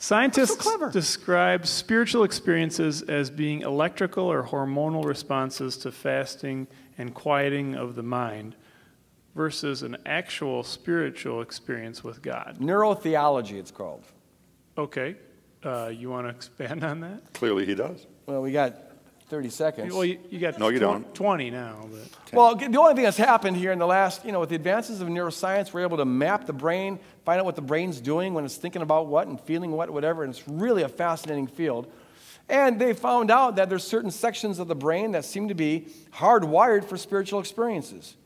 Scientists so clever. describe spiritual experiences as being electrical or hormonal responses to fasting and quieting of the mind versus an actual spiritual experience with God. Neurotheology, it's called. Okay. You want to expand on that? Clearly he does. Well, we got 30 seconds. Well, you got No, you don't. 20 now. But. Well, the only thing that's happened here in the last, with the advances of neuroscience, we're able to map the brain, find out what the brain's doing when it's thinking about what and feeling what, whatever, and it's really a fascinating field. And they found out that there's certain sections of the brain that seem to be hardwired for spiritual experiences.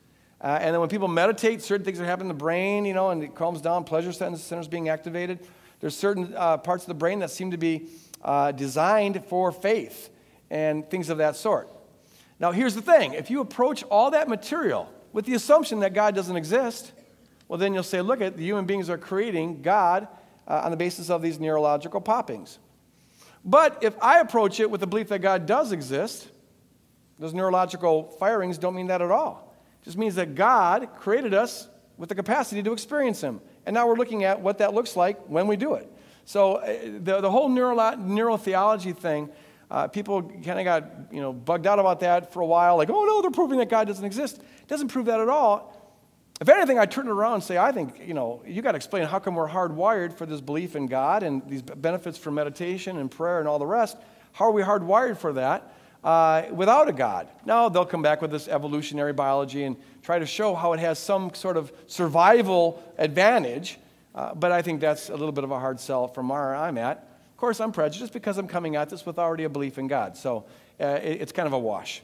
And then when people meditate, certain things are happening in the brain, and it calms down, pleasure centers being activated. There's certain parts of the brain that seem to be designed for faith and things of that sort. Now, here's the thing. If you approach all that material with the assumption that God doesn't exist, well, then you'll say, look, the human beings are creating God on the basis of these neurological poppings. But if I approach it with the belief that God does exist, those neurological firings don't mean that at all. It just means that God created us with the capacity to experience Him. And now we're looking at what that looks like when we do it. So the whole neurotheology thing, people kind of got bugged out about that for a while, like, oh no, they're proving that God doesn't exist. It doesn't prove that at all. If anything, I turn it around and say, I think, you got to explain how come we're hardwired for this belief in God and these benefits from meditation and prayer and all the rest. How are we hardwired for that without a God? Now they'll come back with this evolutionary biology and try to show how it has some sort of survival advantage, but I think that's a little bit of a hard sell from where I'm at. Of course, I'm prejudiced because I'm coming at this with already a belief in God, so it's kind of a wash.